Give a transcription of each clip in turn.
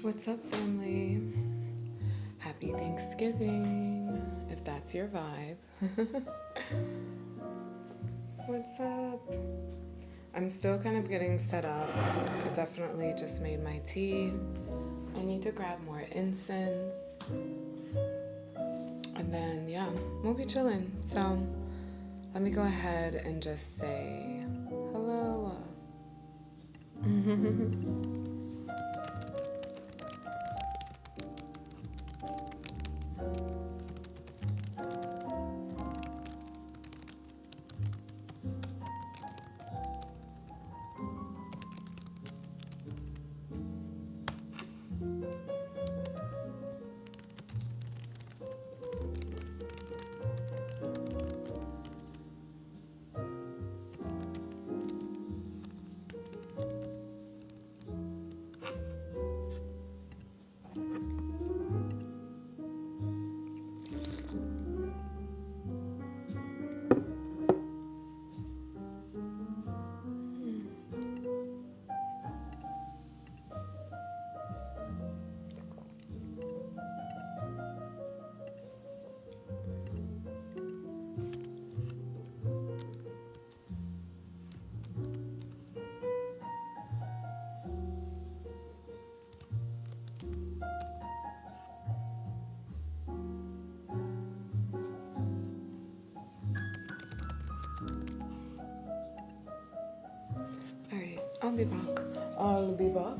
What's up, family? Happy Thanksgiving, if that's your vibe. What's up? I'm still kind of getting set up. I definitely just made my tea. I need to grab more incense. And then, yeah, we'll be chilling. So let me go ahead and just say hello. Alright, I'll be back. I'll be back.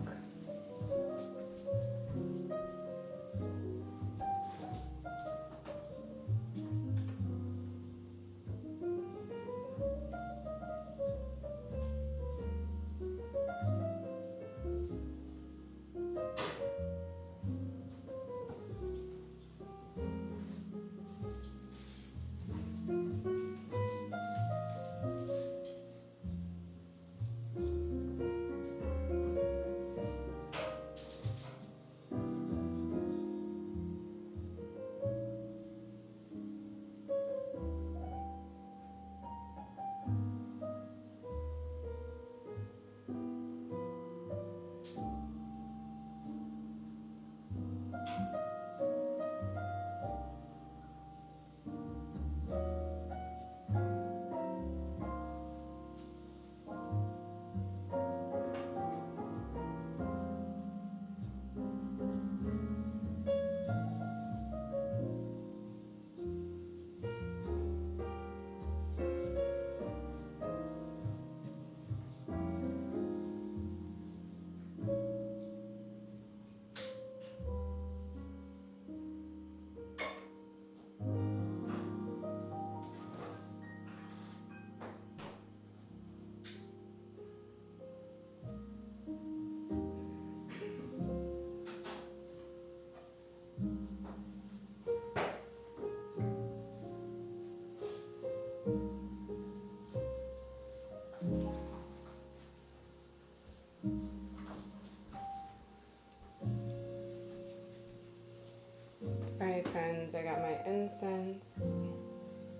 Alright, friends, I got my incense.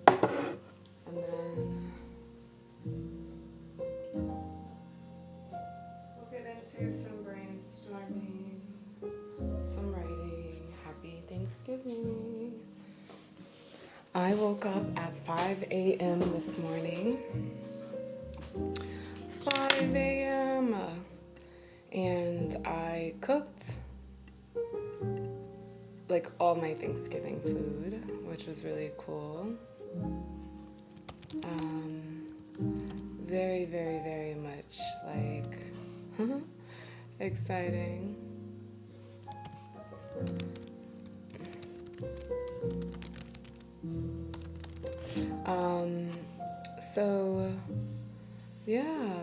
And then we'll get into some brainstorming, some writing. Happy Thanksgiving. I woke up at 5 a.m. this morning. 5 a.m. And I cooked like all my Thanksgiving food, which was really cool. Very, very, very much like exciting. So yeah.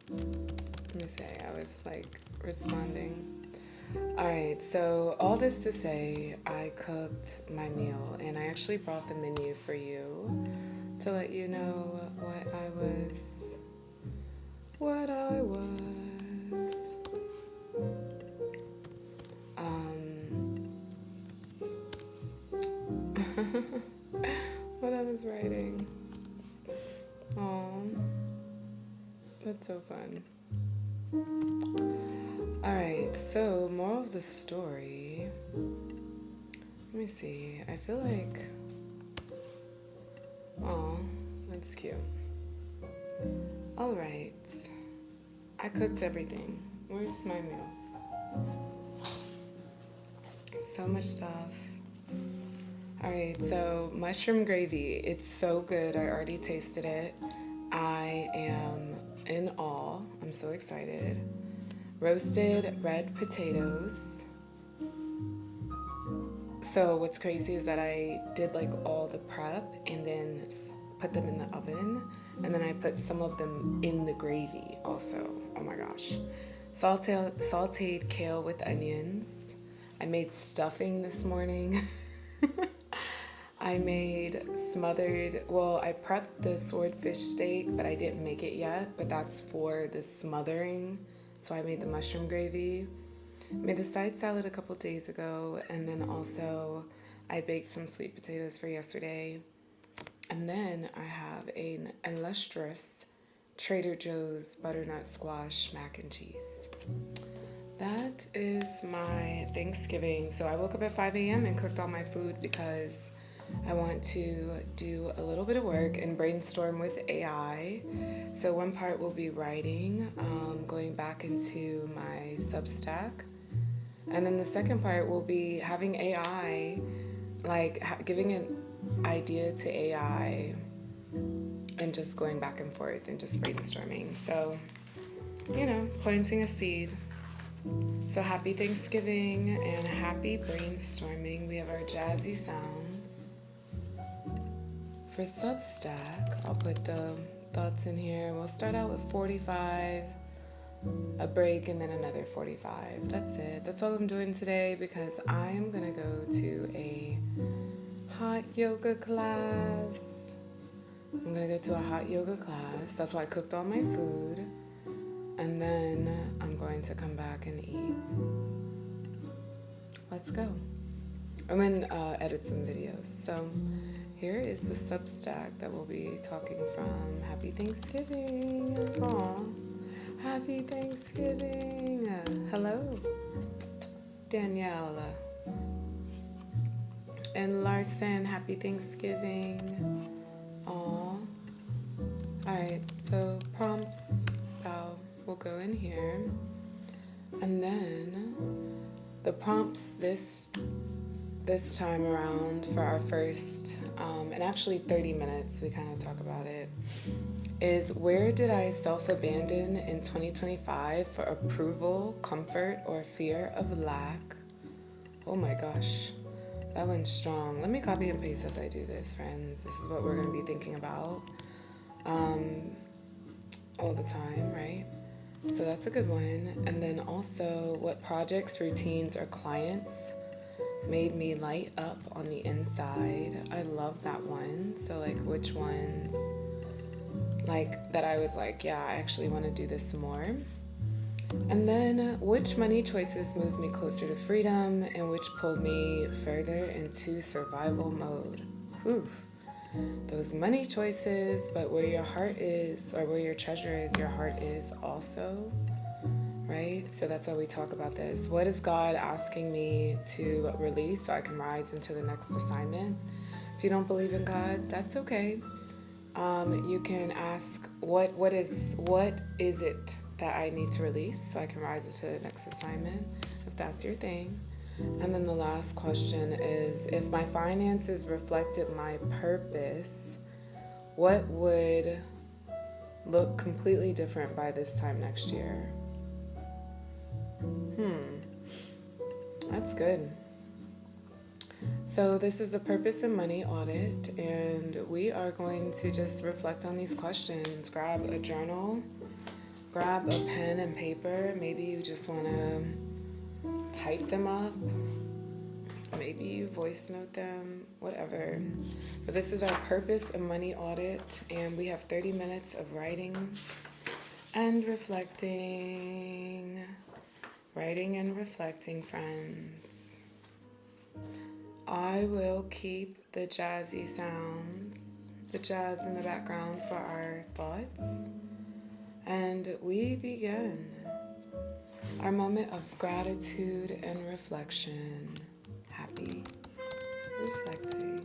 Let me say, I was like responding. Alright, so all this to say, I cooked my meal and I actually brought the menu for you to let you know what I was. What I was writing. Aw, that's so fun. All right, so moral of the story. Let me see. I feel like, oh, that's cute. All right, I cooked everything. Where's my meal? So much stuff. All right, so mushroom gravy. It's so good. I already tasted it. I am in awe. I'm so excited. Roasted red potatoes. So what's crazy is that I did like all the prep and then put them in the oven, and then I put some of them in the gravy also. Oh my gosh. Sauteed kale with onions. I made stuffing this morning. I made I prepped the swordfish steak, but I didn't make it yet, but that's for the smothering. So I made the mushroom gravy. Made the side salad a couple days ago, and then also I baked some sweet potatoes for yesterday. And then I have an illustrious Trader Joe's butternut squash mac and cheese. That is my Thanksgiving. So I woke up at 5 a.m. and cooked all my food because I want to do a little bit of work and brainstorm with AI. So one part will be writing, going back into my Substack. And then the second part will be having AI, like giving an idea to AI and just going back and forth and just brainstorming. So, planting a seed. So happy Thanksgiving and happy brainstorming. We have our jazzy sounds. For Substack, I'll put the thoughts in here. We'll start out with 45, a break, and then another 45. That's it. That's all I'm doing today because I am going to go to a hot yoga class. I'm going to go to a hot yoga class. That's why I cooked all my food. And then I'm going to come back and eat. Let's go. I'm going to edit some videos. So here is the Substack that we'll be talking from. Happy Thanksgiving. Aw. Happy Thanksgiving. Hello, Danielle. And Larson, happy Thanksgiving. Aw. Alright, so prompts will go in here. And then the prompts this time around for our first, and actually 30 minutes, we kind of talk about it, is where did I self-abandon in 2025 for approval, comfort, or fear of lack? Oh my gosh, that one's strong. Let me copy and paste as I do this, friends. This is what we're going to be thinking about all the time, right? So that's a good one. And then also, what projects, routines, or clients made me light up on the inside? I love that one. So like which ones like that I was like, yeah, I actually want to do this more. And then which money choices moved me closer to freedom and which pulled me further into survival mode? Whew. Those money choices, but where your heart is, or where your treasure is, your heart is also, right? So that's why we talk about this. What is God asking me to release so I can rise into the next assignment? If you don't believe in God, that's okay. You can ask, what is it that I need to release so I can rise into the next assignment, if that's your thing. And then the last question is, if my finances reflected my purpose, what would look completely different by this time next year? That's good. So this is a purpose and money audit, and we are going to just reflect on these questions. Grab a journal, grab a pen and paper. Maybe you just want to type them up. Maybe you voice note them, whatever. But this is our purpose and money audit, and we have 30 minutes of writing and reflecting. Writing and reflecting, friends. I will keep the jazzy sounds, the jazz in the background for our thoughts. And we begin. our moment of gratitude and reflection. Happy reflecting.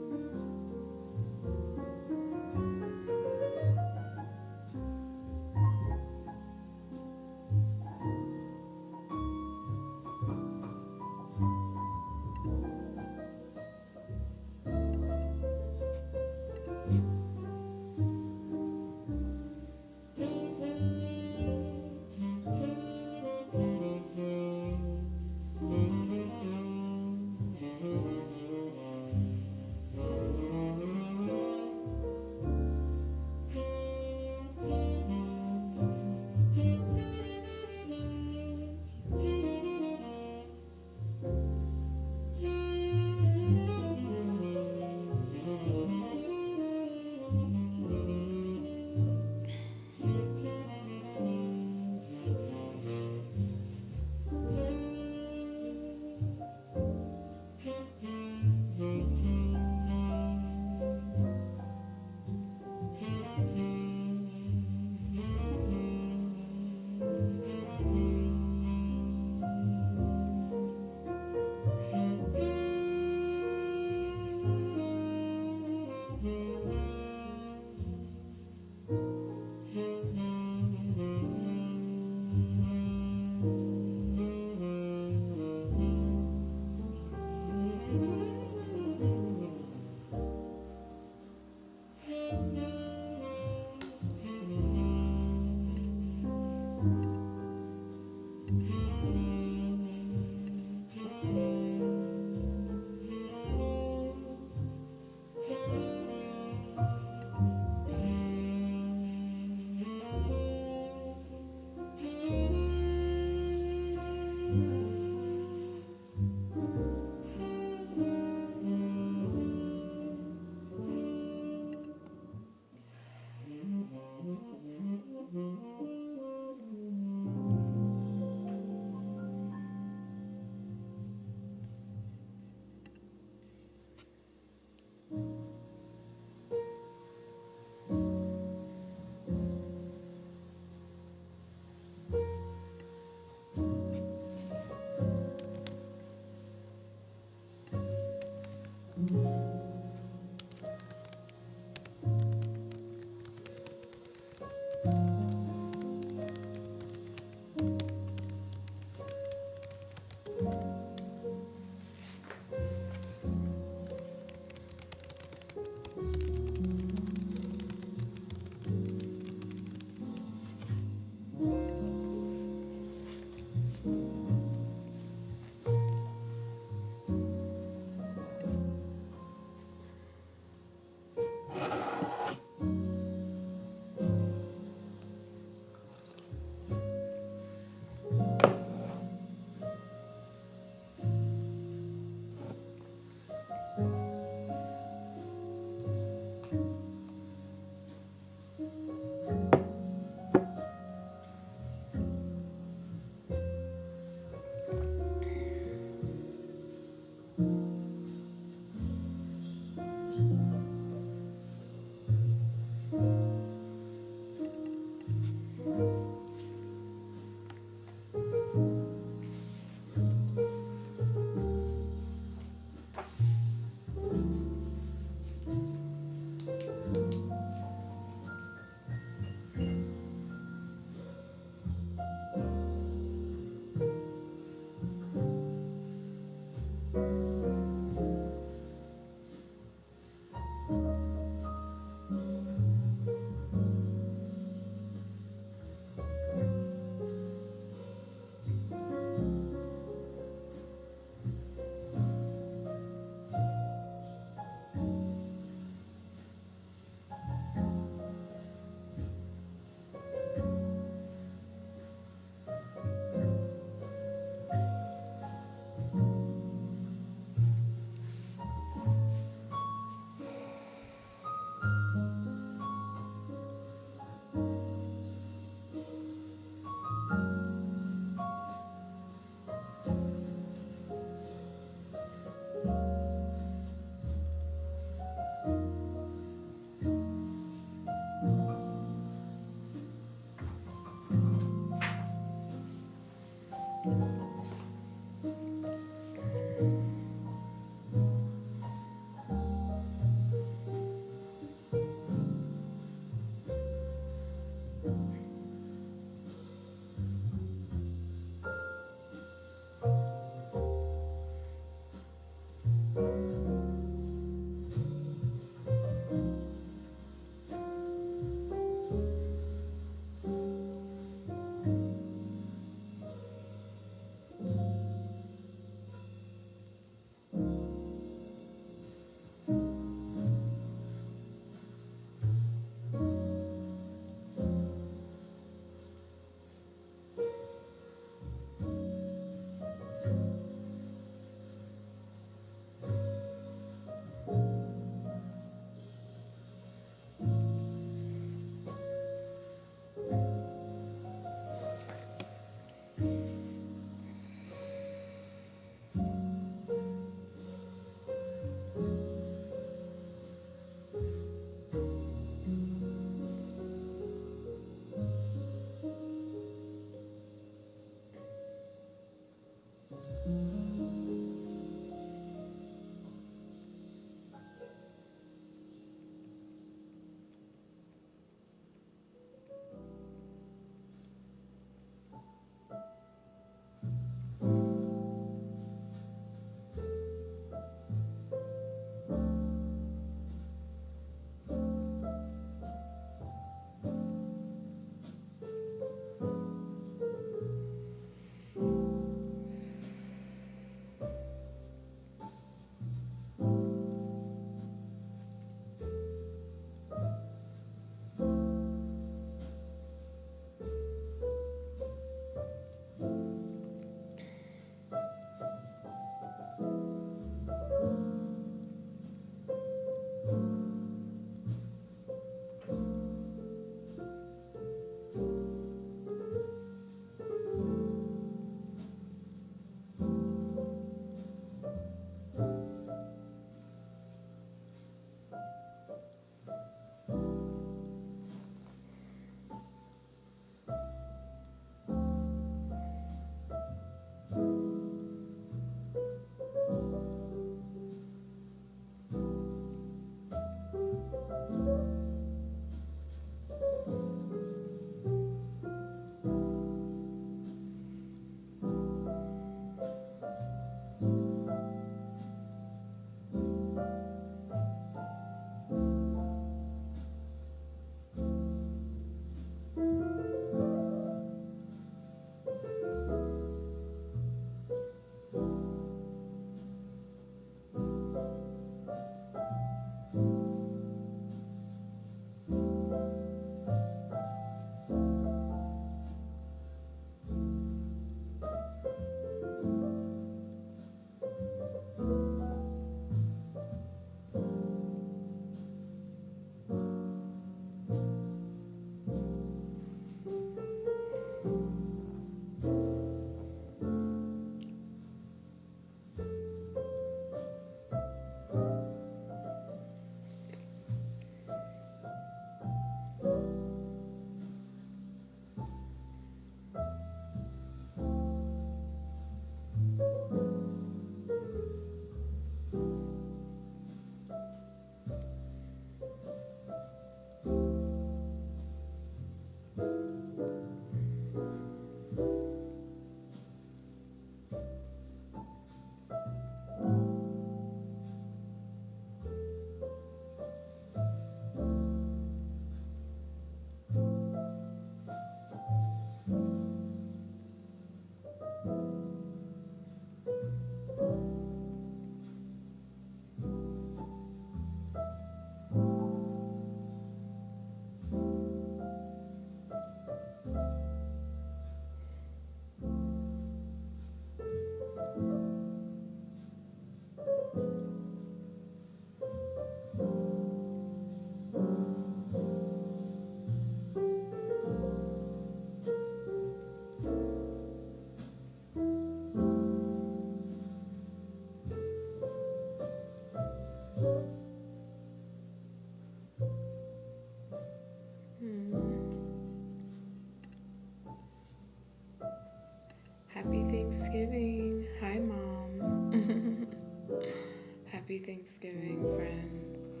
Happy Thanksgiving, friends.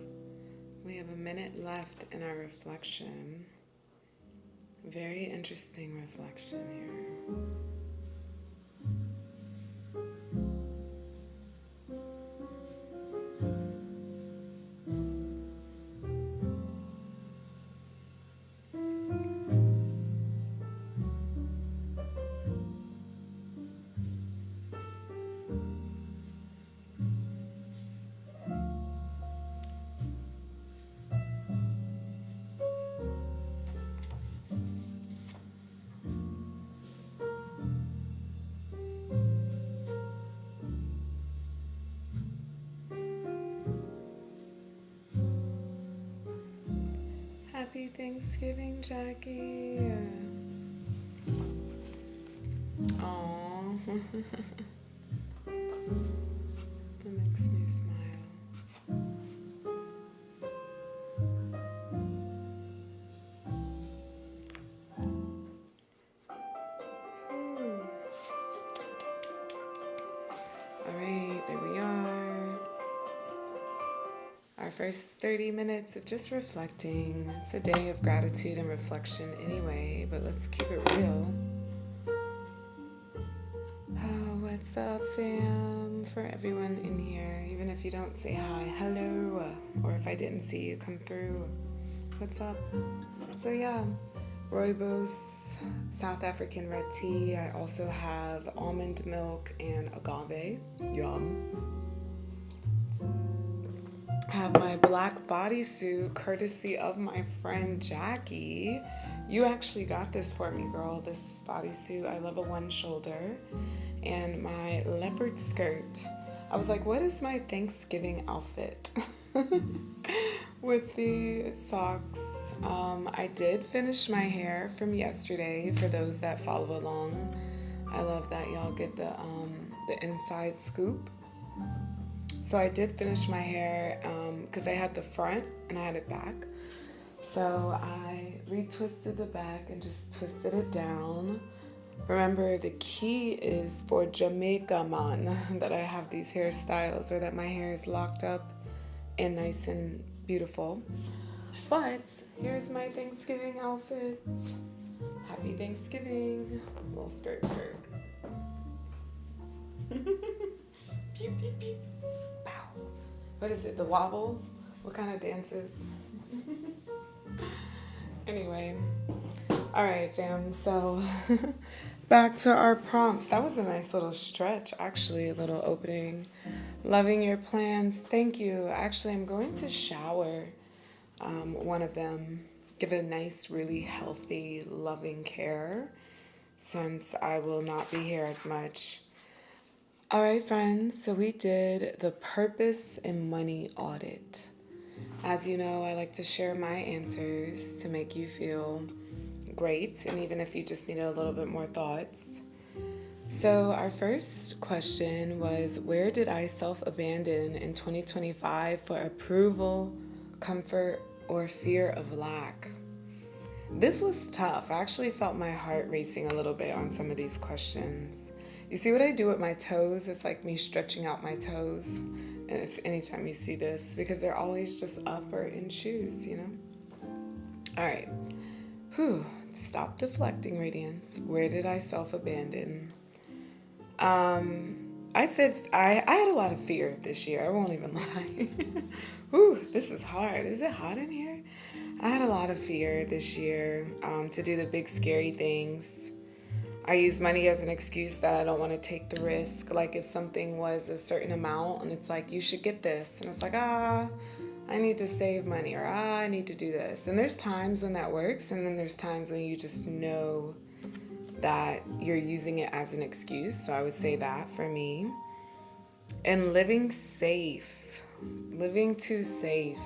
We have a minute left in our reflection. Very interesting reflection here. Happy Thanksgiving, Jackie. Aww. It makes me smile. Alright, there we are. Our first 30 minutes of just reflecting. It's a day of gratitude and reflection anyway, but let's keep it real. Oh, what's up, fam? For everyone in here, even if you don't say hi, hello, or if I didn't see you come through, what's up? So yeah, rooibos, South African red tea. I also have almond milk and agave. Yum. Have my black bodysuit courtesy of my friend Jackie. You actually got this for me, girl, this bodysuit. I love a one shoulder. And my leopard skirt. I was like, what is my Thanksgiving outfit? With the socks. I did finish my hair from yesterday for those that follow along. I love that y'all get the inside scoop. So I did finish my hair because I had the front and I had it back. So I retwisted the back and just twisted it down. Remember, the key is for Jamaica man that I have these hairstyles, or that my hair is locked up and nice and beautiful. But here's my Thanksgiving outfits. Happy Thanksgiving. Little skirt. Pew, pew, pew. Pow. What is it? The wobble? What kind of dances? Anyway. Alright, fam. So back to our prompts. That was a nice little stretch, actually, a little opening. Loving your plans. Thank you. Actually, I'm going to shower one of them. Give it a nice, really healthy, loving care, since I will not be here as much. All right, friends, so we did the purpose and money audit. As you know, I like to share my answers to make you feel great, and even if you just need a little bit more thoughts. So our first question was, where did I self-abandon in 2025 for approval, comfort, or fear of lack? This was tough. I actually felt my heart racing a little bit on some of these questions. You see what I do with my toes? It's like me stretching out my toes. And if anytime you see this, because they're always just up or in shoes, you know? All right. Stop deflecting, Radiance. Where did I self-abandon? I said I had a lot of fear this year. I won't even lie. This is hard. Is it hot in here? I had a lot of fear this year to do the big scary things. I use money as an excuse that I don't want to take the risk. Like if something was a certain amount and it's like, you should get this. And it's like, I need to save money, or I need to do this. And there's times when that works. And then there's times when you just know that you're using it as an excuse. So I would say that for me. And living safe, living too safe.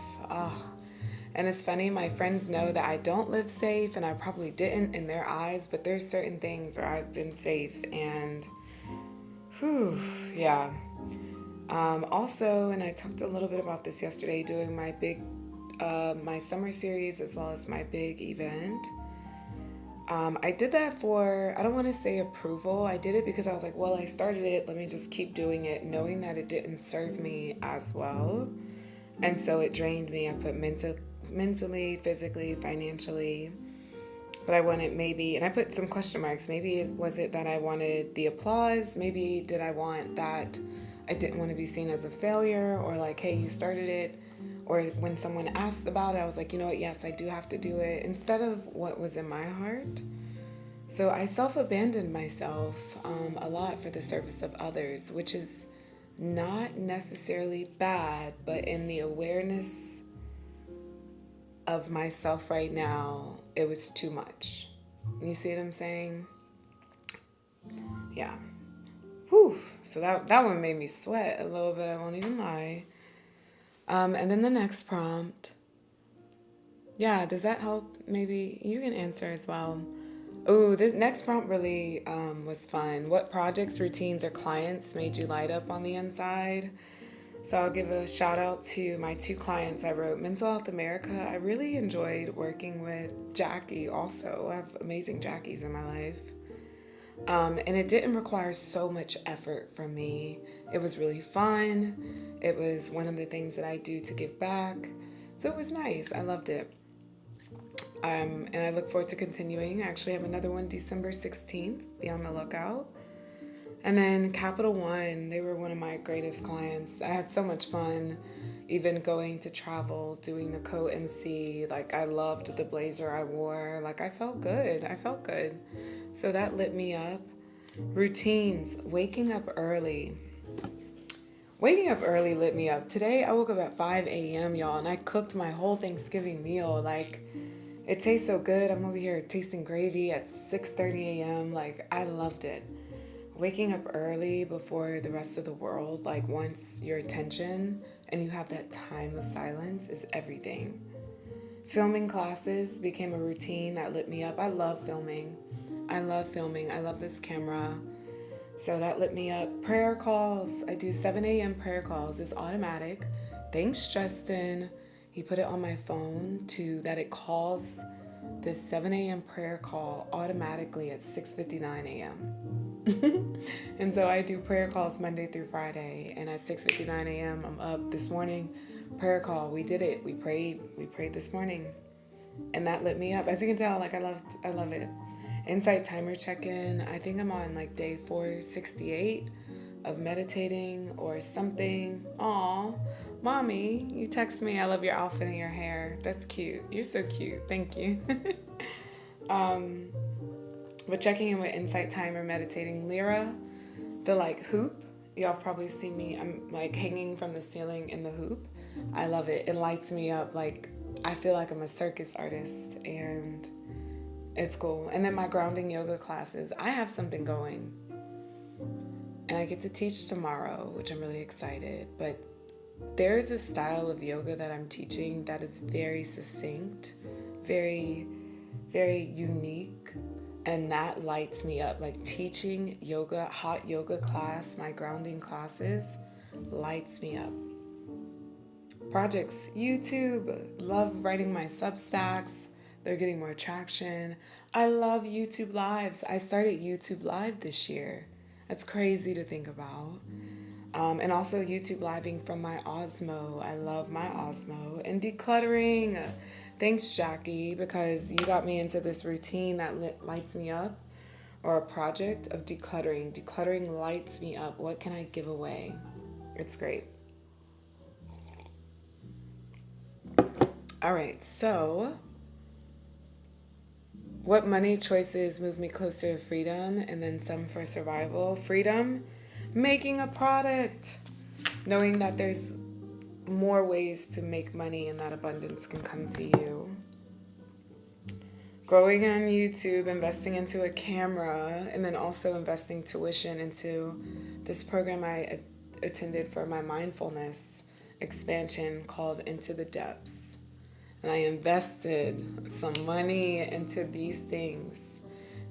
And it's funny, my friends know that I don't live safe, and I probably didn't in their eyes, but there's certain things where I've been safe, and yeah. Also, and I talked a little bit about this yesterday, doing my summer series as well as my big event. I did that for, I don't want to say approval. I did it because I was like, well, I started it. Let me just keep doing it, knowing that it didn't serve me as well. And so it drained me. I put mentally, physically, financially. But I wanted maybe, and I put some question marks. Maybe was it that I wanted the applause? Maybe did I want that I didn't want to be seen as a failure, or like, hey, you started it. Or when someone asked about it, I was like, you know what, yes, I do have to do it, instead of what was in my heart. So I self-abandoned myself a lot for the service of others, which is not necessarily bad, but in the awareness of myself right now, it was too much. You see what I'm saying? Yeah. Whew. So that one made me sweat a little bit, I won't even lie. And then the next prompt. Yeah, does that help? Maybe you can answer as well. Oh, this next prompt really was fun. What projects, routines, or clients made you light up on the inside? So I'll give a shout out to my 2 clients. I wrote Mental Health America. I really enjoyed working with Jackie also. I have amazing Jackies in my life. And it didn't require so much effort from me. It was really fun. It was one of the things that I do to give back. So it was nice. I loved it. And I look forward to continuing. I actually have another one December 16th. Be on the lookout. And then Capital One, they were one of my greatest clients. I had so much fun, even going to travel, doing the co-MC. Like, I loved the blazer I wore. Like, I felt good. So that lit me up. Routines, waking up early. Waking up early lit me up. Today, I woke up at 5 a.m., y'all, and I cooked my whole Thanksgiving meal. Like, it tastes so good. I'm over here tasting gravy at 6:30 a.m. Like, I loved it. Waking up early before the rest of the world, like, wants your attention and you have that time of silence, is everything. Filming classes became a routine that lit me up. I love filming. I love this camera. So that lit me up. Prayer calls. I do 7 a.m. prayer calls. It's automatic. Thanks, Justin. He put it on my phone that it calls this 7 a.m. prayer call automatically at 6:59 a.m. And so I do prayer calls Monday through Friday. And at 6:59 a.m., I'm up this morning. Prayer call. We did it. We prayed this morning. And that lit me up. As you can tell, like, I love it. Insight timer check-in. I think I'm on like day 468 of meditating or something. Aw, mommy, you text me, I love your outfit and your hair. That's cute. You're so cute. Thank you. But checking in with insight timer, meditating. Lyra, the like hoop. Y'all have probably seen me. I'm like hanging from the ceiling in the hoop. I love it. It lights me up. Like, I feel like I'm a circus artist, and it's cool. And then my grounding yoga classes. I have something going. And I get to teach tomorrow, which I'm really excited. But there's a style of yoga that I'm teaching that is very succinct, very, very unique. And that lights me up. Like, teaching yoga, hot yoga class, my grounding classes, lights me up. Projects, YouTube. Love writing my Substacks. They're getting more traction. I love YouTube Lives. I started YouTube Live this year. That's crazy to think about. And also YouTube Living from my Osmo. I love my Osmo. And decluttering. Thanks, Jackie, because you got me into this routine that lights me up. Or a project of decluttering. Decluttering lights me up. What can I give away? It's great. All right, so what money choices move me closer to freedom? And then some for survival. Freedom, making a product, knowing that there's more ways to make money and that abundance can come to you. Growing on YouTube, investing into a camera, and then also investing tuition into this program I attended for my mindfulness expansion called Into the Depths. And I invested some money into these things,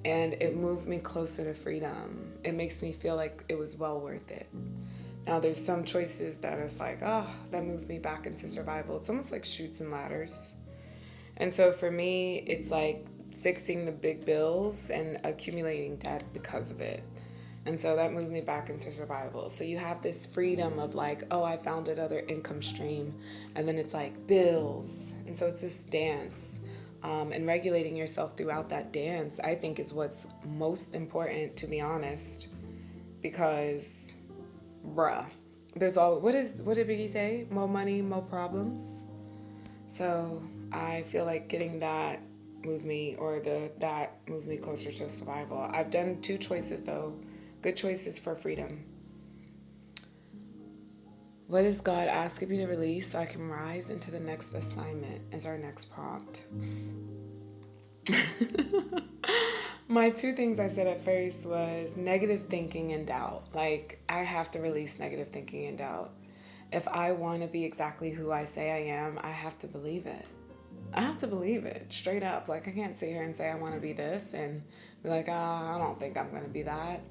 and it moved me closer to freedom. It makes me feel like it was well worth it. Now, there's some choices that are like, that moved me back into survival. It's almost like chutes and ladders. And so for me, it's like fixing the big bills and accumulating debt because of it. And so that moved me back into survival. So you have this freedom of like, oh, I found another income stream. And then it's like bills. And so it's this dance. And regulating yourself throughout that dance, I think, is what's most important, to be honest. Because, bruh, what did Biggie say? More money, more problems. So I feel like getting that moved me closer to survival. I've done 2 choices though. Good choices for freedom. What is God asking me to release so I can rise into the next assignment is our next prompt. My 2 things I said at first was negative thinking and doubt. Like, I have to release negative thinking and doubt. If I want to be exactly who I say I am, I have to believe it. I have to believe it, straight up. Like, I can't sit here and say I want to be this and be like, I don't think I'm going to be that.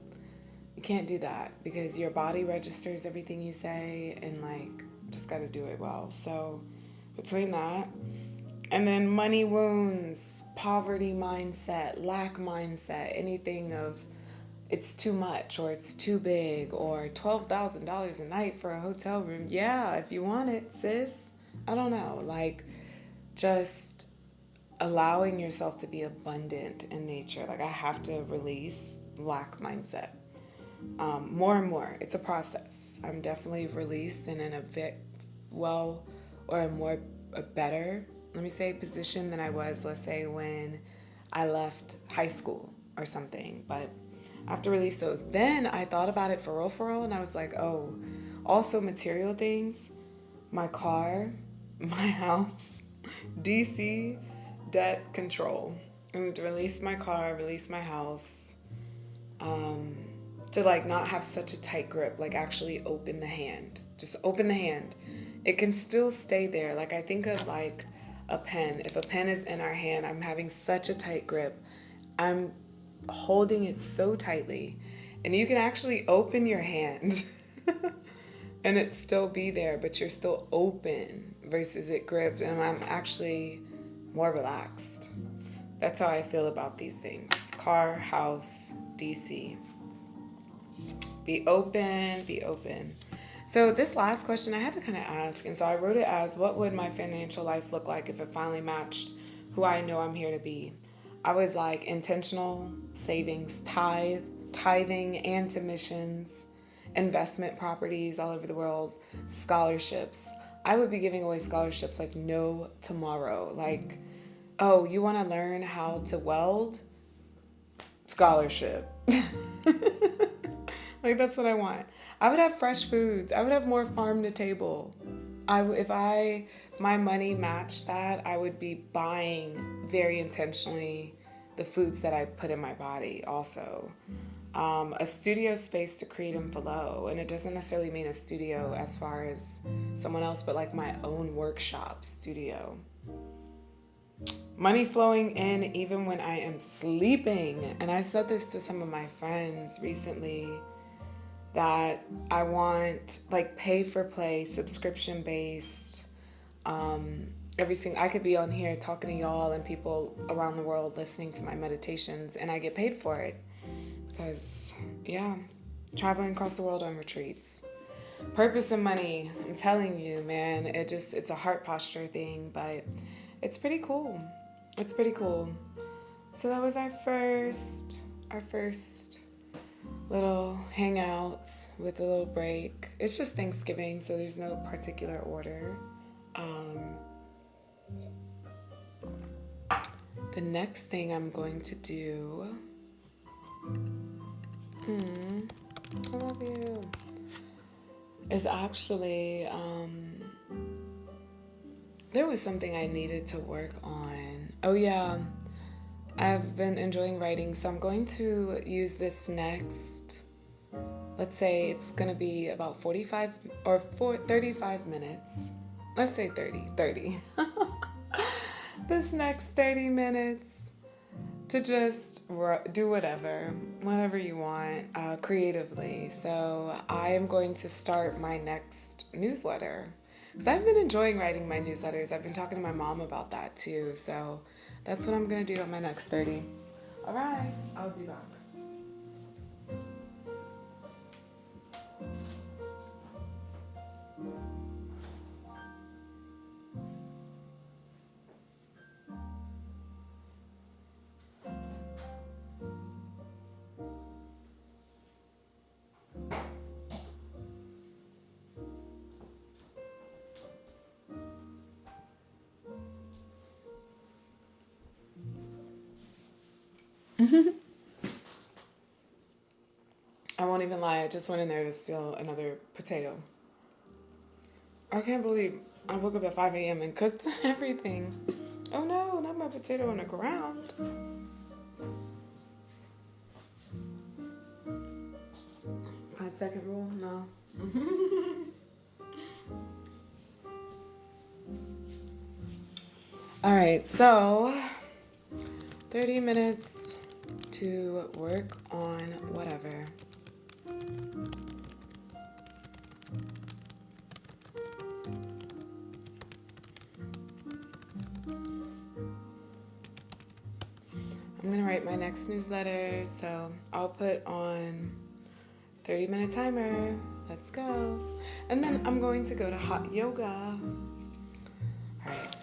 You can't do that because your body registers everything you say, and like, just got to do it well. So between that and then money wounds, poverty mindset, lack mindset, anything of it's too much or it's too big or $12,000 a night for a hotel room. Yeah, if you want it, sis. I don't know. Like, just allowing yourself to be abundant in nature. Like, I have to release lack mindset. More and more. It's a process. I'm definitely released and in a better, let me say, position than I was, let's say, when I left high school or something. But I have to release those. Then I thought about it for real, and I was like, oh, also material things, my car, my house, DC, debt control. I need to release my car, release my house, to like not have such a tight grip, like actually open the hand. Just open the hand. It can still stay there. Like, I think of like a pen. If a pen is in our hand, I'm having such a tight grip. I'm holding it so tightly. And you can actually open your hand and it still be there, but you're still open versus it gripped. And I'm actually more relaxed. That's how I feel about these things. Car, house, DC. Be open, be open. So this last question I had to kind of ask, and so I wrote it as, what would my financial life look like if it finally matched who I know I'm here to be? I was like, intentional savings, tithing and to missions, investment properties all over the world, scholarships. I would be giving away scholarships like no tomorrow. Like, oh, you want to learn how to weld? Scholarship. Like, that's what I want. I would have fresh foods. I would have more farm to table. If my money matched that, I would be buying very intentionally the foods that I put in my body also. A studio space to create and flow. And it doesn't necessarily mean a studio as far as someone else, but like my own workshop studio. Money flowing in even when I am sleeping. And I've said this to some of my friends recently, that I want like pay for play, subscription based. I could be on here talking to y'all and people around the world listening to my meditations, and I get paid for it because, yeah, traveling across the world on retreats. Purpose and money, I'm telling you, man, it's a heart posture thing, but it's pretty cool. It's pretty cool. So that was our first little hangouts with a little break. It's just Thanksgiving, so there's no particular order. The next thing I'm going to do, I love you, is actually, there was something I needed to work on. Oh yeah, I've been enjoying writing, so I'm going to use this next, let's say it's going to be about 35 minutes. Let's say 30. This next 30 minutes to just do whatever you want creatively. So I am going to start my next newsletter because I've been enjoying writing my newsletters. I've been talking to my mom about that too. So That's what I'm gonna do on my next 30. All right, I'll be back. I won't even lie, I just went in there to steal another potato. I can't believe I woke up at 5 a.m. and cooked everything. Oh no, not my potato on the ground. 5-second rule? No. All right, so 30 minutes to work on whatever. I'm gonna write my next newsletter, so I'll put on 30-minute timer. Let's go. And then I'm going to go to hot yoga. All right.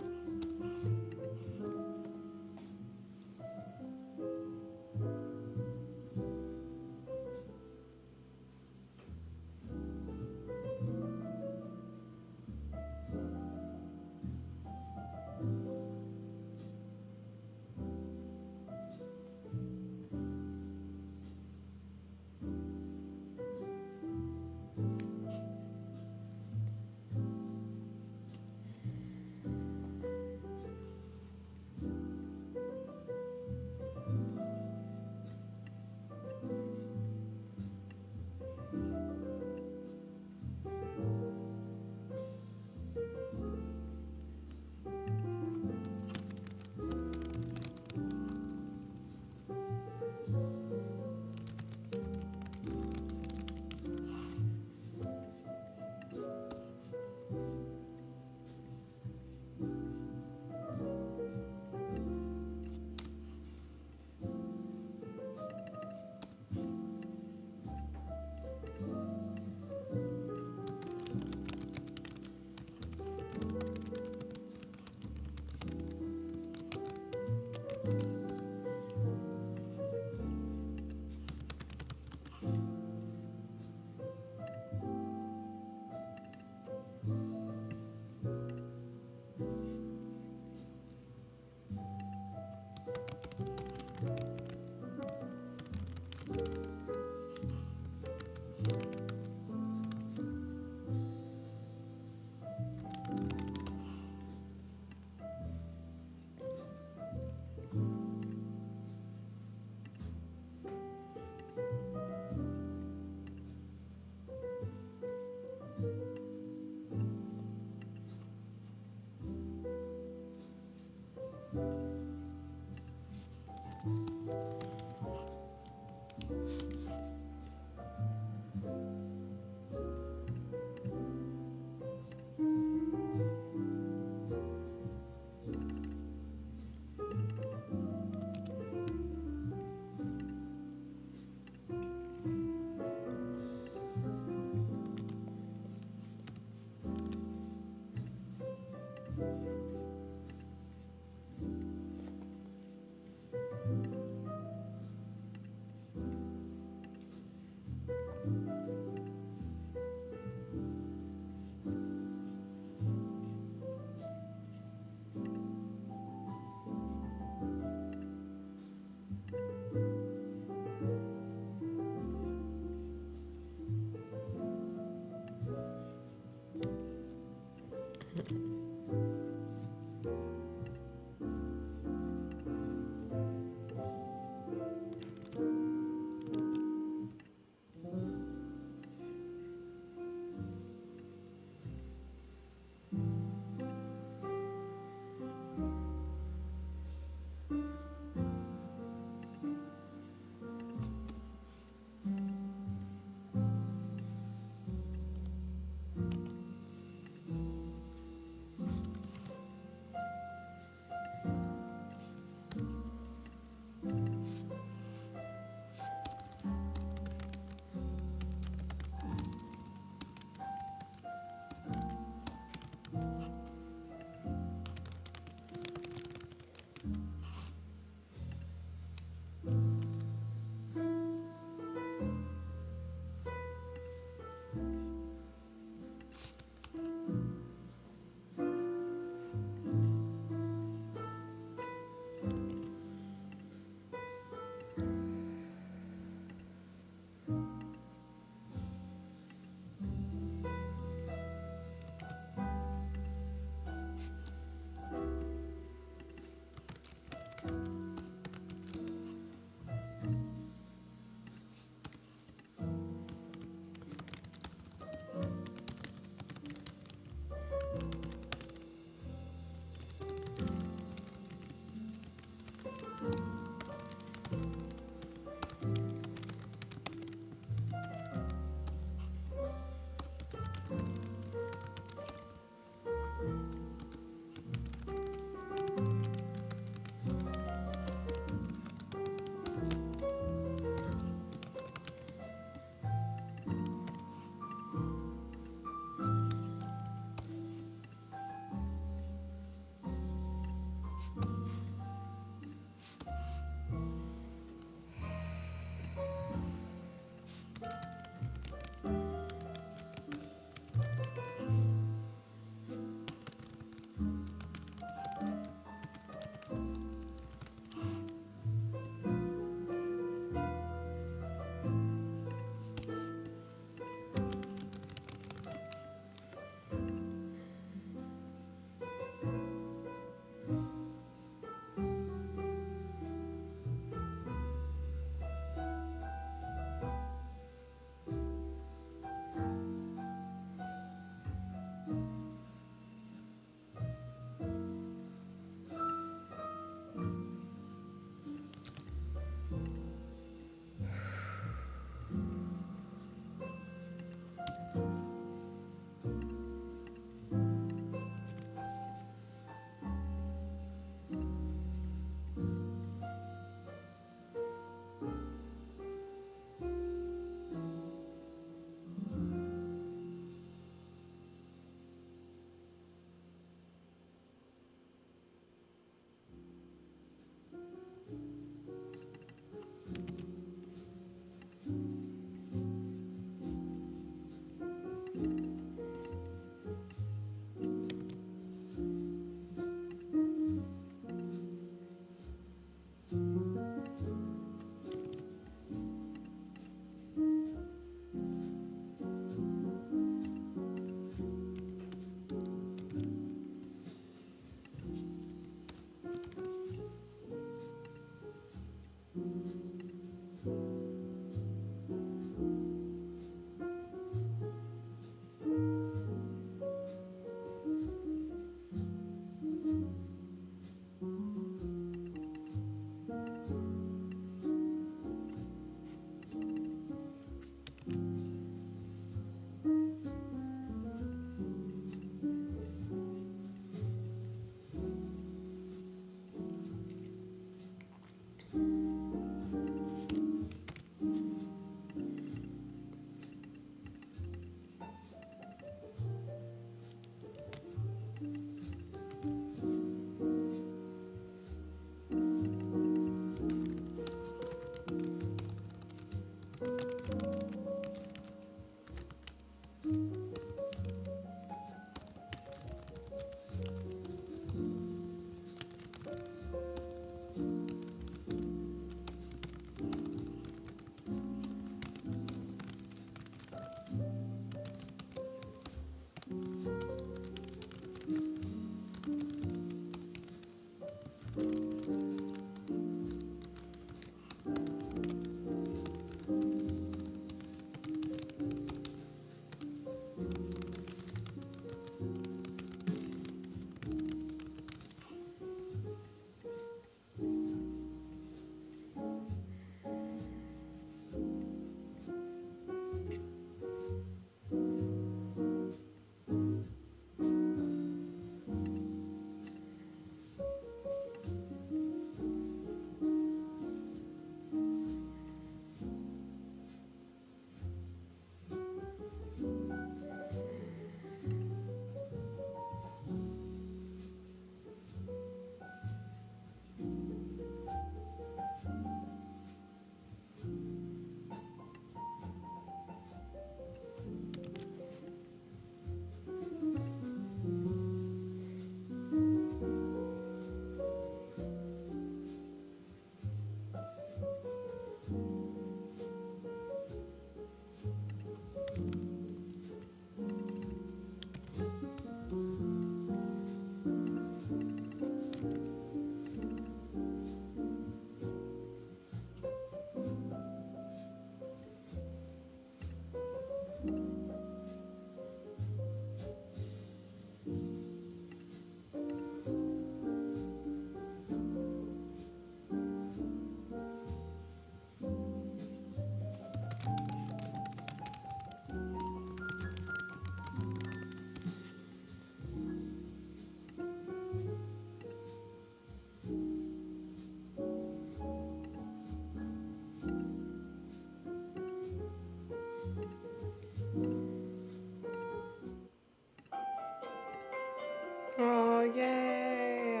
Oh, yay.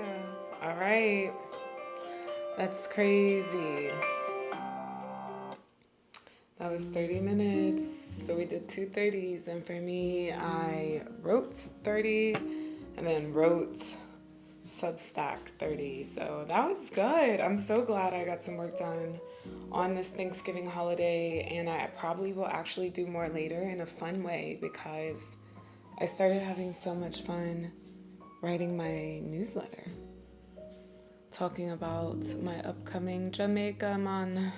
All right. That's crazy. That was 30 minutes. So we did 2:30s. And for me, I wrote 30 and then wrote Substack 30. So that was good. I'm so glad I got some work done on this Thanksgiving holiday. And I probably will actually do more later in a fun way because I started having so much fun writing my newsletter, talking about my upcoming Jamaica man.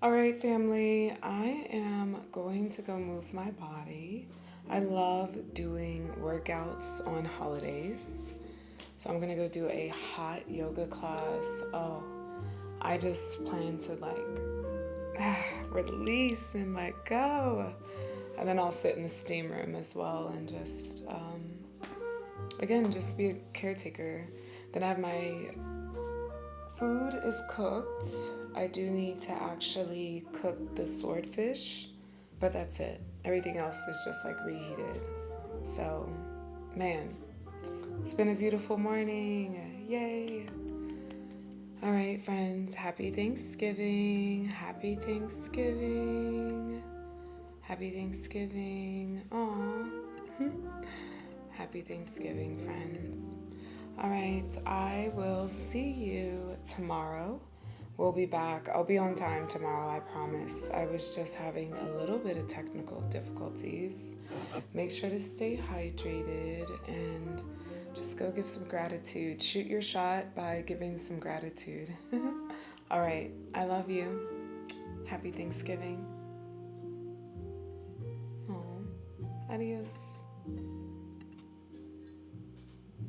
All right, family, I am going to go move my body. I love doing workouts on holidays. So I'm going to go do a hot yoga class. Oh, I just plan to release and let go. And then I'll sit in the steam room as well and just, again, just be a caretaker. Then I have my food is cooked. I do need to actually cook the swordfish, but that's it. Everything else is just like reheated. So, man, it's been a beautiful morning. Yay. All right, friends, happy Thanksgiving. Happy Thanksgiving. Happy Thanksgiving. Aw. Happy Thanksgiving, friends. All right, I will see you tomorrow. We'll be back. I'll be on time tomorrow, I promise. I was just having a little bit of technical difficulties. Make sure to stay hydrated and just go give some gratitude. Shoot your shot by giving some gratitude. All right, I love you. Happy Thanksgiving. Adios.